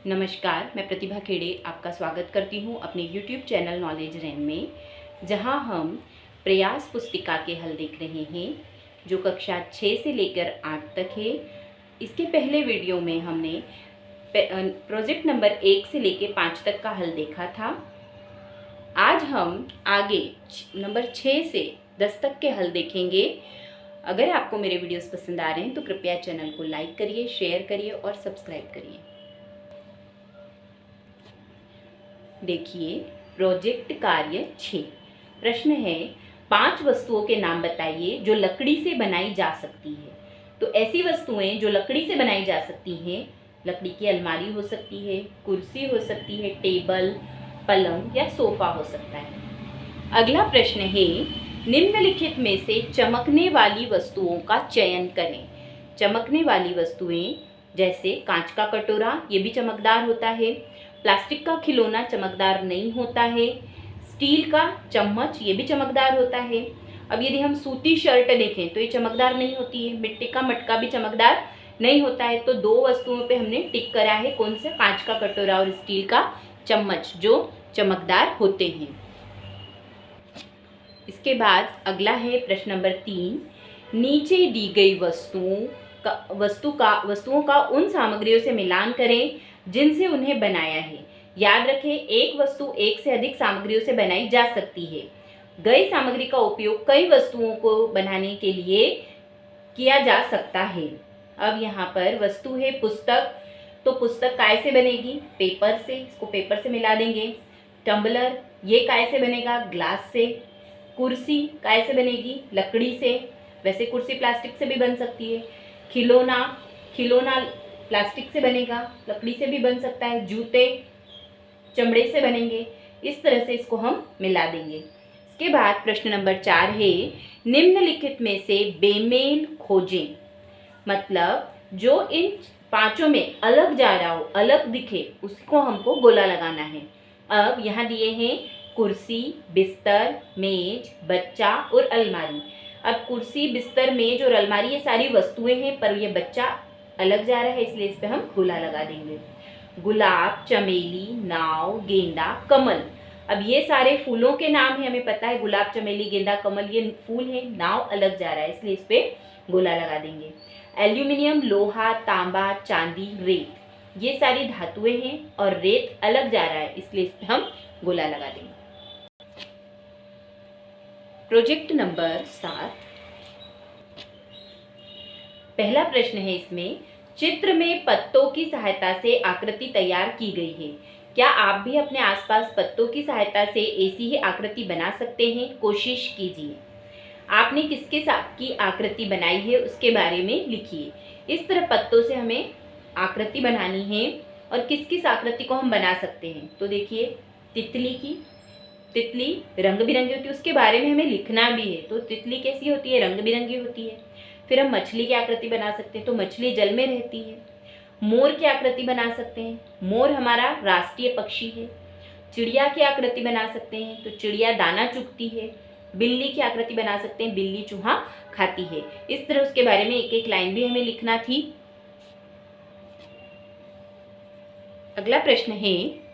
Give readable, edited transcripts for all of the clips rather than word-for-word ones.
नमस्कार, मैं प्रतिभा खेड़े आपका स्वागत करती हूँ अपने YouTube चैनल नॉलेज रैन में, जहाँ हम प्रयास पुस्तिका के हल देख रहे हैं जो कक्षा 6 से लेकर 8 तक है। इसके पहले वीडियो में हमने प्रोजेक्ट नंबर 1 से लेकर 5 तक का हल देखा था। आज हम आगे नंबर 6 से 10 तक के हल देखेंगे। अगर आपको मेरे वीडियोस पसंद आ रहे हैं तो कृपया चैनल को लाइक करिए, शेयर करिए और सब्सक्राइब करिए। देखिए, प्रोजेक्ट कार्य 6 प्रश्न है, 5 वस्तुओं के नाम बताइए जो लकड़ी से बनाई जा सकती है। तो ऐसी वस्तुएं जो लकड़ी से बनाई जा सकती हैं, लकड़ी की अलमारी हो सकती है, कुर्सी हो सकती है, टेबल, पलंग या सोफा हो सकता है। अगला प्रश्न है, निम्नलिखित में से चमकने वाली वस्तुओं का चयन करें। चमकने वाली वस्तुएं जैसे कांच का कटोरा, ये भी चमकदार होता है। प्लास्टिक का खिलौना चमकदार नहीं होता है। स्टील का चम्मच, ये भी चमकदार होता है। अब यदि हम सूती शर्ट देखें तो ये चमकदार नहीं होती है। मिट्टी का मटका भी चमकदार नहीं होता है। तो 2 वस्तुओं पे हमने टिक करा है, कौन से? कांच का कटोरा और स्टील का चम्मच, जो चमकदार होते हैं। इसके बाद अगला है प्रश्न नंबर 3, नीचे दी गई वस्तुओं का उन सामग्रियों से मिलान करें जिनसे उन्हें बनाया है। याद रखें, एक वस्तु एक से अधिक सामग्रियों से बनाई जा सकती है। गई सामग्री का उपयोग कई वस्तुओं को बनाने के लिए किया जा सकता है। अब यहाँ पर वस्तु है पुस्तक, तो पुस्तक काय से बनेगी? पेपर से, इसको पेपर से मिला देंगे। टम्बलर, ये काय से बनेगा? ग्लास से। कुर्सी काय से बनेगी? लकड़ी से, वैसे कुर्सी प्लास्टिक से भी बन सकती है। खिलौना प्लास्टिक से बनेगा, लकड़ी से भी बन सकता है। जूते चमड़े से बनेंगे। इस तरह से इसको हम मिला देंगे। इसके बाद प्रश्न नंबर 4 है, निम्नलिखित में से बेमेल खोजें। मतलब जो इन 5 में अलग जा रहा हो, अलग दिखे, उसको हमको गोला लगाना है। अब यहाँ दिए हैं कुर्सी, बिस्तर, मेज, बच्चा और अलमारी। अब कुर्सी, बिस्तर, मेज और अलमारी ये सारी वस्तुएं हैं, पर ये बच्चा अलग जा रहा है, इसलिए इस पे हम गोला लगा देंगे। गुलाब, चमेली, नाव, गेंदा, कमल। अब ये सारे फूलों के नाम है, हमें पता है गुलाब, चमेली, गेंदा, कमल ये फूल है। नाव अलग जा रहा है, इसलिए इस पे गोला लगा देंगे। एल्यूमिनियम, लोहा, तांबा, चांदी, रेत, ये सारी धातुएं हैं और रेत अलग जा रहा है, इसलिए इस पे हम गोला लगा देंगे। प्रोजेक्ट नंबर 7, पहला प्रश्न है इसमें, चित्र में पत्तों की सहायता से आकृति तैयार की गई है। क्या आप भी अपने आसपास पत्तों की सहायता से ऐसी ही आकृति बना सकते हैं? कोशिश कीजिए। आपने किसके साथ की आकृति बनाई है उसके बारे में लिखिए। इस तरह पत्तों से हमें आकृति बनानी है और किस किस आकृति को हम बना सकते हैं। तो देखिए, तितली रंग बिरंगी होती है, उसके बारे में हमें लिखना भी है। तो तितली कैसी होती है? रंग बिरंगी होती है। फिर हम मछली की आकृति बना सकते हैं, तो मछली जल में रहती है। मोर की आकृति बना सकते हैं, मोर हमारा राष्ट्रीय पक्षी है। चिड़िया की आकृति बना सकते हैं, तो चिड़िया दाना चुगती है। बिल्ली की आकृति बना सकते हैं, बिल्ली चूहा खाती है। इस तरह उसके बारे में एक एक लाइन भी हमें लिखना थी। अगला प्रश्न है,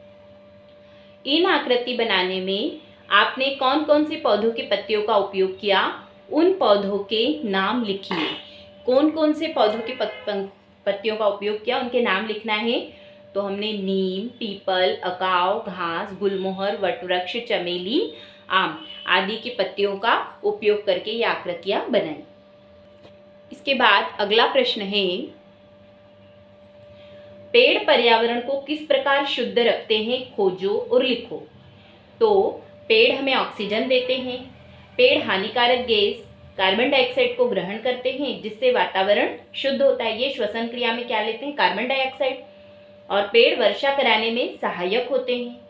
इन आकृति बनाने में आपने कौन कौन से पौधों की पत्तियों का उपयोग किया? उन पौधों के नाम लिखिए। कौन कौन से पौधों की पत्तियों का उपयोग किया, उनके नाम लिखना है। तो हमने नीम, पीपल, अकाव, घास, गुलमोहर, वटवृक्ष, चमेली, आम आदि की पत्तियों का उपयोग करके ये आकृतियां बनाई। इसके बाद अगला प्रश्न है, पेड़ पर्यावरण को किस प्रकार शुद्ध रखते हैं? खोजो और लिखो। तो पेड़ हमें ऑक्सीजन देते हैं। पेड़ हानिकारक गैस कार्बन डाइऑक्साइड को ग्रहण करते हैं, जिससे वातावरण शुद्ध होता है। ये श्वसन क्रिया में क्या लेते हैं? Carbon dioxide. और पेड़ वर्षा कराने में सहायक होते हैं।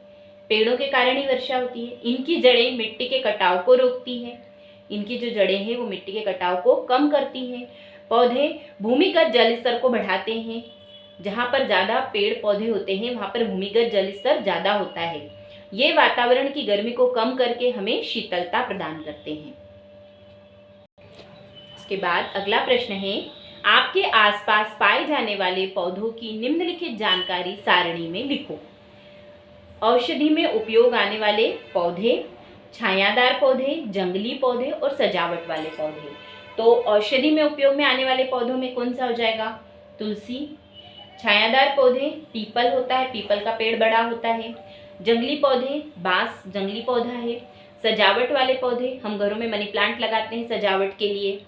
पेड़ों के कारण ही वर्षा होती है। इनकी जड़ें मिट्टी के कटाव को रोकती हैं। इनकी जो जड़ें हैं वो मिट्टी के कटाव को कम करती हैं। पौधे भूमिगत जल स्तर को बढ़ाते हैं। जहाँ पर ज़्यादा पेड़ पौधे होते हैं वहाँ पर भूमिगत जल स्तर ज़्यादा होता है। ये वातावरण की गर्मी को कम करके हमें शीतलता प्रदान करते हैं। इसके बाद अगला प्रश्न है, आपके आसपास पाए जाने वाले पौधों की निम्नलिखित जानकारी सारणी में लिखो। औषधि में उपयोग आने वाले पौधे, छायादार पौधे, जंगली पौधे और सजावट वाले पौधे। तो औषधि में उपयोग में आने वाले पौधों में कौन सा हो जाएगा? तुलसी। छायादार पौधे, पीपल होता है, पीपल का पेड़ बड़ा होता है। जंगली पौधे, बांस जंगली पौधा है। सजावट वाले पौधे, हम घरों में मनी प्लांट लगाते हैं सजावट के लिए।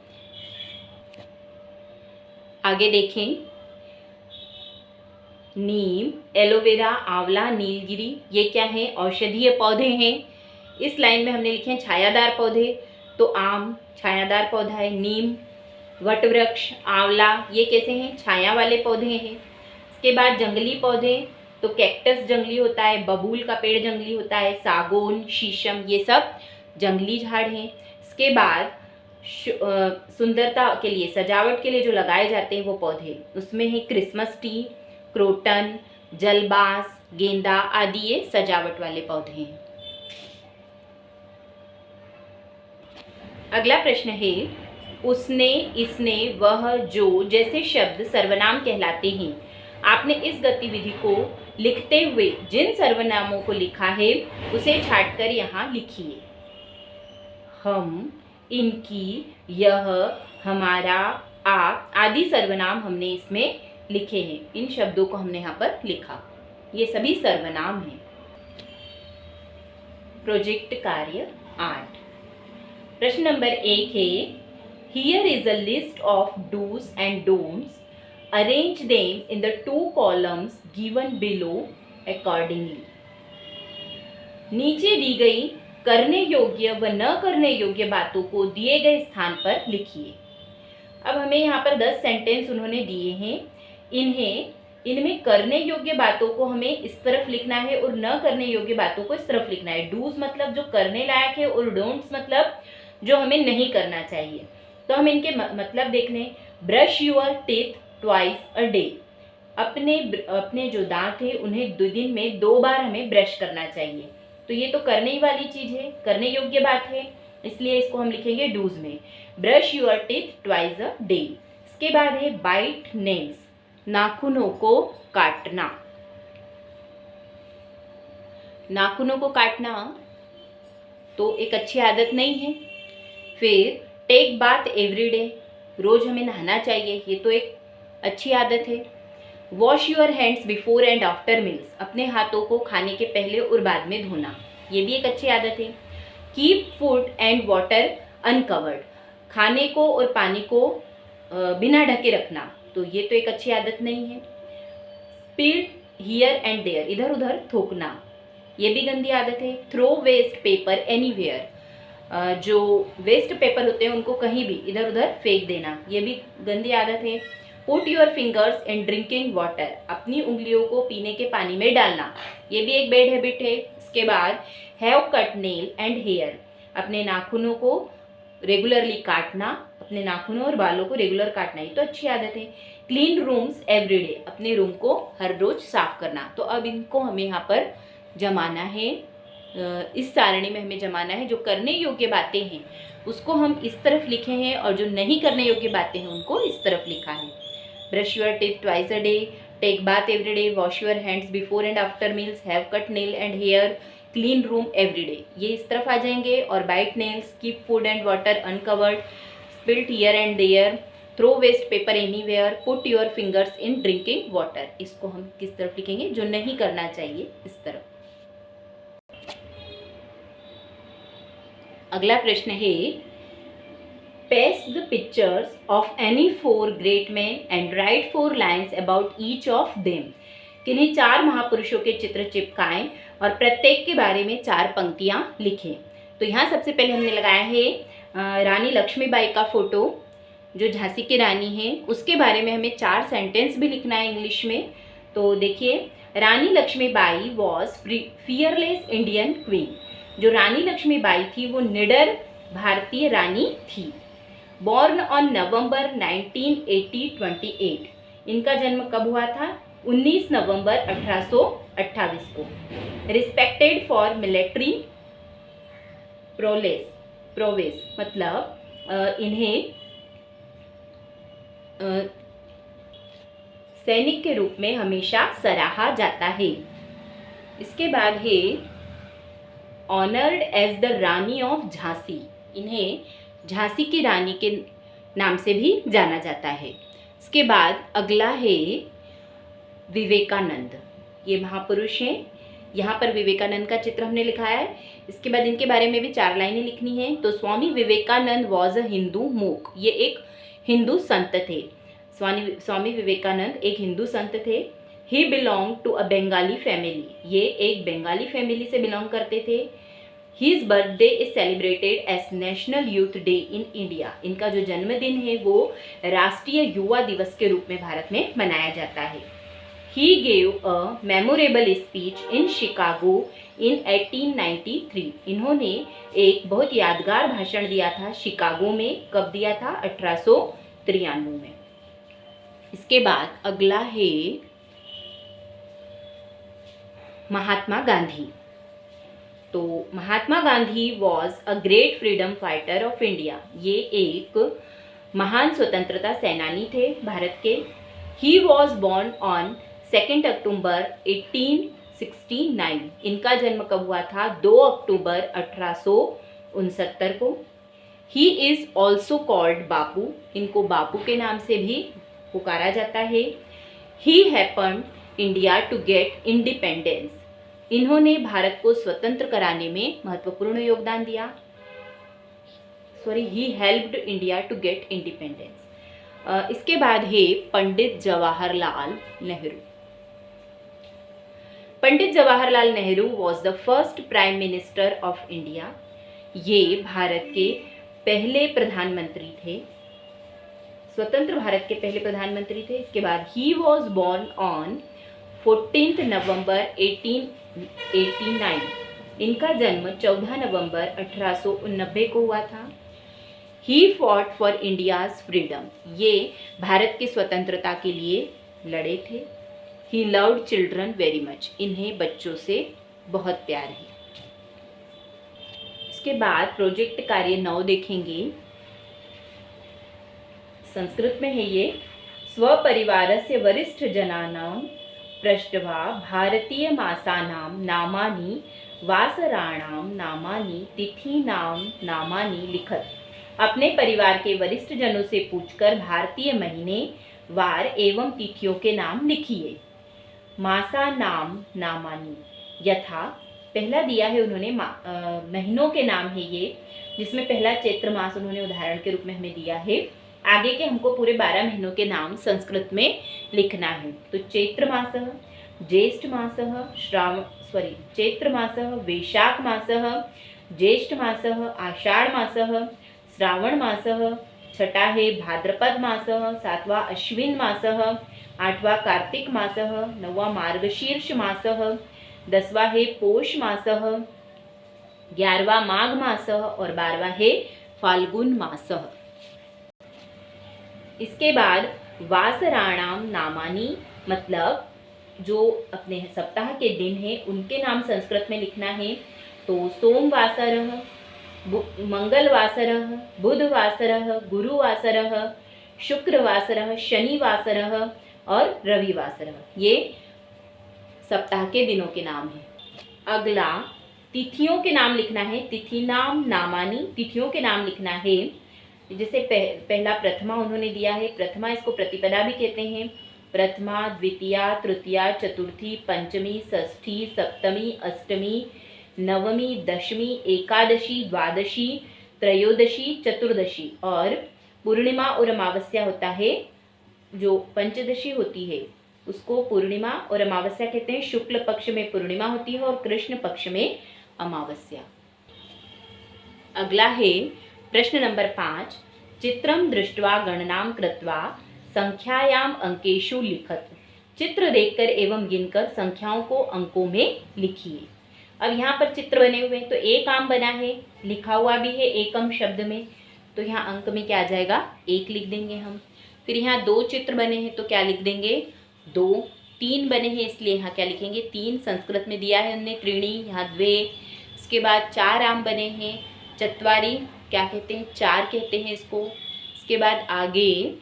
आगे देखें, नीम, एलोवेरा, आंवला, नीलगिरी, ये क्या है? औषधीय पौधे हैं। इस लाइन में हमने लिखे हैं छायादार पौधे, तो आम छायादार पौधा है। नीम, वटवृक्ष, आंवला, ये कैसे हैं? छाया वाले पौधे हैं। इसके बाद जंगली पौधे, तो कैक्टस जंगली होता है, बबूल का पेड़ जंगली होता है, सागौन, शीशम, ये सब जंगली झाड़ हैं। इसके बाद सुंदरता के लिए, सजावट के लिए जो लगाए जाते हैं वो पौधे, उसमें है क्रिसमस ट्री, क्रोटन, जलबास, गेंदा आदि, ये सजावट वाले पौधे हैं। अगला प्रश्न है, उसने, इसने, वह, जो जैसे शब्द सर्वनाम कहलाते हैं। आपने इस गतिविधि को लिखते हुए जिन सर्वनामों को लिखा है उसे छांटकर यहाँ लिखिए। हम, इनकी, यह, हमारा, आप आदि सर्वनाम हमने इसमें लिखे हैं। इन शब्दों को हमने यहाँ पर लिखा, ये सभी सर्वनाम हैं। प्रोजेक्ट कार्य 8। प्रश्न नंबर 1 है, here is a list of dos and don'ts, arrange them in the 2 columns given below accordingly. नीचे दी गई करने योग्य व न करने योग्य बातों को दिए गए स्थान पर लिखिए। अब हमें यहाँ पर 10 सेंटेंस उन्होंने दिए हैं। इनमें करने योग्य बातों को हमें इस तरफ लिखना है और न करने योग्य बातों को इस तरफ लिखना है। डूज मतलब जो करने लायक है और डोंट्स मतलब जो हमें नहीं करना चाहिए। तो हम इनके मतलब देख लें। Brush your teeth twice a day, अपने जो दांत है उन्हें दिन में 2 बार हमें ब्रश करना चाहिए। तो ये तो करने ही वाली चीज है, करने योग्य बात है, इसलिए इसको हम लिखेंगे डूज में। Brush your teeth twice a day. इसके बाद है बाइट नेल्स, नाखूनों को काटना। नाखूनों को काटना तो एक अच्छी आदत नहीं है। फिर टेक बाथ एवरी डे, रोज हमें नहाना चाहिए, ये तो एक अच्छी आदत है। Wash your hands before and after meals, अपने हाथों को खाने के पहले और बाद में धोना, ये भी एक अच्छी आदत है। Keep food and water uncovered, खाने को और पानी को बिना ढके रखना, तो ये तो एक अच्छी आदत नहीं है। स्पीड हियर एंड देयर, इधर उधर थूकना, ये भी गंदी आदत है। थ्रो वेस्ट पेपर एनीवेयर, जो वेस्ट पेपर होते हैं उनको कहीं भी इधर उधर फेंक देना, ये भी गंदी आदत है। Put your fingers in drinking water, अपनी उंगलियों को पीने के पानी में डालना, ये भी एक बैड हैबिट है। इसके बाद have cut nail and hair, अपने नाखूनों को रेगुलरली काटना, अपने नाखूनों और बालों को रेगुलर काटना, ये तो अच्छी आदत है। क्लीन रूम्स एवरीडे, अपने रूम को हर रोज साफ करना। तो अब इनको हमें यहाँ पर जमाना है, इस सारणी में हमें जमाना है। जो करने योग्य बातें हैं उसको हम इस तरफ लिखे हैं और जो नहीं करने योग्य बातें हैं उनको इस तरफ लिखा है। Brush your teeth twice a day, take bath every day, wash your hands before and after meals, have cut nail and hair, clean room every day, ये इस तरफ आ जाएंगे। और bite nails, keep food and water uncovered, spilt here and there, throw waste paper anywhere, put your fingers in drinking water, इसको हम किस तरफ लिखेंगे? जो नहीं करना चाहिए इस तरफ। अगला प्रश्न है, paste the pictures of any 4 great man and right 4 lines about each of them. किन्हीं 4 महापुरुषों के चित्र चिपकाएं और प्रत्येक के बारे में 4 पंक्तियां लिखें। तो यहाँ सबसे पहले हमने लगाया है रानी लक्ष्मीबाई का फोटो, जो झांसी की रानी है, उसके बारे में हमें 4 सेंटेंस भी लिखना है इंग्लिश में। तो देखिए, Rani Lakshmibai was fearless Indian queen, जो रानी लक्ष्मीबाई थी वो निडर भारतीय रानी थी। बॉर्न ऑन नवंबर 1928, इनका जन्म कब हुआ था? 19 नवंबर 1828 को। रिस्पेक्टेड फॉर मिलिट्री प्रोवेस, मतलब इन्हें सैनिक के रूप में हमेशा सराहा जाता है। इसके बाद है honoured as the Rani of Jhansi. इन्हें झांसी की रानी के नाम से भी जाना जाता है। इसके बाद अगला है विवेकानंद। ये महापुरुष हैं। यहाँ पर विवेकानंद का चित्र हमने लिखा है। इसके बाद इनके बारे में भी 4 लाइनें लिखनी है। तो Swami Vivekananda was a Hindu monk. ये एक हिंदू संत थे। स्वामी विवेकानंद एक हिंदू संत थे। He belong to a Bengali family. ये एक बंगाली फैमिली से बिलोंग करते थे। His birthday is celebrated as National Youth Day in India. इनका जो जन्मदिन है वो राष्ट्रीय युवा दिवस के रूप में भारत में मनाया जाता है। He gave a memorable speech in Chicago in 1893. इन्होंने एक बहुत यादगार भाषण दिया था शिकागो में। कब दिया था? 1893 में। इसके बाद अगला है महात्मा गांधी। तो Mahatma Gandhi was a great freedom fighter of India. ये एक महान स्वतंत्रता सेनानी थे भारत के। He was born on 2 October 1869। इनका जन्म कब हुआ था? 2 अक्टूबर 1869 को। He is also called Bapu. इनको बापू के नाम से भी पुकारा जाता है। He happened India to get independence. इन्होंने भारत को स्वतंत्र कराने में महत्वपूर्ण योगदान दिया। He helped India to get independence. इसके बाद है Pandit Jawaharlal Nehru. Pandit Jawaharlal Nehru was the first prime minister of India. ये भारत के पहले प्रधानमंत्री थे, स्वतंत्र भारत के पहले प्रधानमंत्री थे। इसके बाद ही वॉज बोर्न ऑन 14 नवंबर 1889। इनका जन्म 14 नवंबर 1889 को हुआ था। He fought for India's freedom. ये भारत की स्वतंत्रता के लिए लड़े थे। He loved children very much. इन्हें बच्चों से बहुत प्यार है। इसके बाद प्रोजेक्ट कार्य 9 देखेंगे। संस्कृत में है ये। स्वपरिवारस्य वरिष्ठ जनानां पृष्ट्वा भारतीय मासानां नामानि वासराणां नामानि तिथीनां नामानि लिखत। अपने परिवार के वरिष्ठ जनों से पूछकर भारतीय महीने, वार एवं तिथियों के नाम लिखिए। मासा नाम नामानि, यथा पहला दिया है उन्होंने महीनों के नाम है ये, जिसमें पहला चैत्र मास उन्होंने उदाहरण के रूप में हमें दिया है। आगे के हमको पूरे 12 महीनों के नाम संस्कृत में लिखना है। तो चैत्र मासः, ज्येष्ठ मासः, चैत्र मासः, वैशाख मासः, ज्येष्ठ मासः, आषाढ़ मासः, श्रावण मासः, छठा है भाद्रपद मासः, 7वां अश्विन मासः, 8वां कार्तिक मासः, 9वां मार्गशीर्ष मासः, 10वां है पोष मासः, 11वां माघ मासः और 12वां है फाल्गुन मासः। इसके बाद वासराणाम नामानी, मतलब जो अपने सप्ताह के दिन हैं उनके नाम संस्कृत में लिखना है। तो सोमवासरः, मंगलवासरः, बुधवासरः, गुरुवासरः, शुक्रवासरः, शनिवासरः और रविवासरः। ये सप्ताह के दिनों के नाम हैं। अगला तिथियों के नाम लिखना है। तिथि नाम नामानी, तिथियों के नाम लिखना है। जैसे पहला प्रथमा उन्होंने दिया है। प्रथमा इसको प्रतिपदा भी कहते हैं। प्रथमा, द्वितीया, तृतीया, चतुर्थी, पंचमी, षष्ठी, सप्तमी, अष्टमी, नवमी, दशमी, एकादशी, द्वादशी, त्रयोदशी, चतुर्दशी और पूर्णिमा और अमावस्या होता है। जो पंचदशी होती है उसको पूर्णिमा और अमावस्या कहते हैं। शुक्ल पक्ष में पूर्णिमा होती है और कृष्ण पक्ष में अमावस्या। अगला है प्रश्न नंबर 5। चित्रम दृष्ट्वा गणनाम कृत्वा संख्यायाम अंकेषु लिखत। चित्र देखकर एवं गिनकर संख्याओं को अंकों में लिखिए। अब यहाँ पर चित्र बने हुए हैं तो एक आम बना है, लिखा हुआ भी है एकम शब्द में, तो यहाँ अंक में क्या आ जाएगा? 1 लिख देंगे हम। फिर यहाँ 2 चित्र बने हैं तो क्या लिख देंगे? 2। 3 बने हैं इसलिए यहाँ क्या लिखेंगे? 3। संस्कृत में दिया है उन्होंने त्रीणी, यहाँ 2। इसके बाद 4 आम बने हैं, चत्वारी क्या कहते हैं? 4 कहते हैं इसको। इसके बाद आगे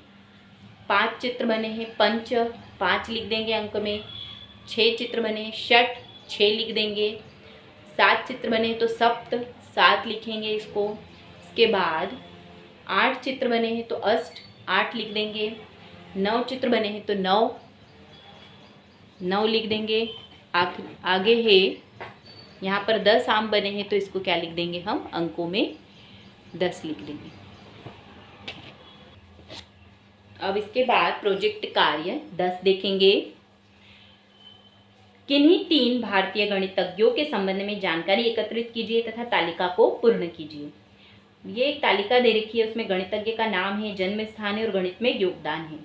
5 चित्र बने हैं पंच, 5 लिख देंगे अंक में। 6 चित्र बने षट, 6 लिख देंगे। 7 चित्र बने तो सप्त, 7 लिखेंगे इसको। इसके बाद 8 चित्र बने हैं तो अष्ट, 8 लिख देंगे। 9 चित्र बने हैं तो 9, 9 लिख देंगे। आगे है यहाँ पर 10 आम बने हैं तो इसको क्या लिख देंगे हम, अंकों में 10 लिख देंगे। अब इसके बाद प्रोजेक्ट कार्य 10 देखेंगे। किन्हीं 3 भारतीय गणितज्ञों के संबंध में जानकारी एकत्रित कीजिए तथा तालिका को पूर्ण कीजिए। ये एक तालिका दे रखी है, उसमें गणितज्ञ का नाम है, जन्म स्थान है और गणित में योगदान है।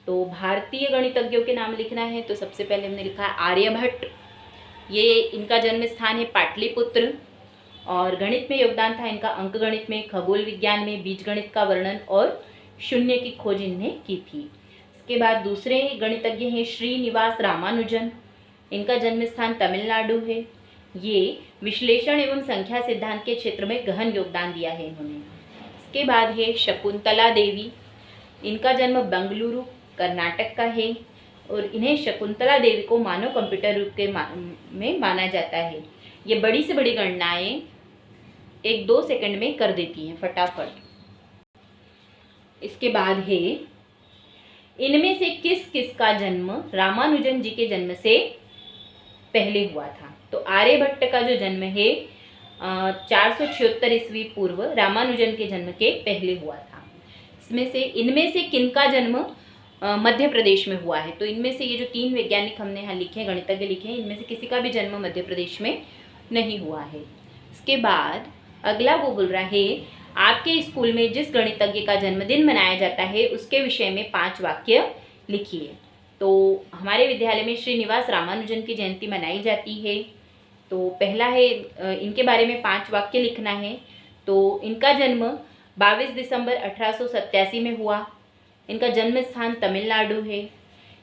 तो भारतीय गणितज्ञों के नाम लिखना है तो सबसे पहले हमने लिखा है आर्यभट्ट। ये इनका जन्म स्थान है पाटलिपुत्र और गणित में योगदान था इनका अंकगणित में, खगोल विज्ञान में, बीजगणित का वर्णन और शून्य की खोज इन्होंने की थी। इसके बाद दूसरे गणितज्ञ हैं श्रीनिवास रामानुजन। इनका जन्म स्थान तमिलनाडु है। ये विश्लेषण एवं संख्या सिद्धांत के क्षेत्र में गहन योगदान दिया है इन्होंने। इसके बाद है शकुंतला देवी। इनका जन्म बेंगलुरु कर्नाटक का है और इन्हें शकुंतला देवी को मानव कंप्यूटर रूप के में माना जाता है। ये बड़ी से बड़ी गणनाएं 1-2 सेकंड में कर देती हैं फटाफट। इसके बाद है इनमें से किस किस का जन्म रामानुजन जी के जन्म से पहले हुआ था। तो आर्यभट्ट का जो जन्म है 476 ईस्वी पूर्व रामानुजन के जन्म के पहले हुआ था। इनमें से किनका जन्म मध्य प्रदेश में हुआ है। तो इनमें से ये जो 3 वैज्ञानिक हमने यहाँ लिखे हैं, गणितज्ञ लिखे हैं, इनमें से किसी का भी जन्म मध्य प्रदेश में नहीं हुआ है। इसके बाद अगला वो बोल रहा है आपके स्कूल में जिस गणितज्ञ का जन्मदिन मनाया जाता है उसके विषय में 5 वाक्य लिखिए। तो हमारे विद्यालय में श्रीनिवास रामानुजन की जयंती मनाई जाती है। तो पहला है इनके बारे में 5 वाक्य लिखना है। तो इनका जन्म 22 दिसंबर 1887 में हुआ। इनका जन्म स्थान तमिलनाडु है।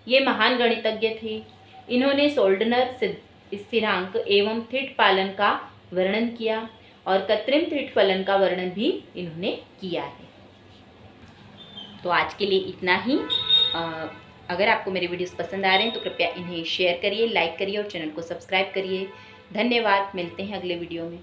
ये महान गणितज्ञ थे। इन्होंने सोल्डनर स्थिरांक एवं थिट पालन का वर्णन किया और कृत्रिम थिट फलन का वर्णन भी इन्होंने किया है। तो आज के लिए इतना ही। अगर आपको मेरे वीडियोस पसंद आ रहे हैं तो कृपया इन्हें शेयर करिए, लाइक करिए और चैनल को सब्सक्राइब करिए। धन्यवाद। मिलते हैं अगले वीडियो में।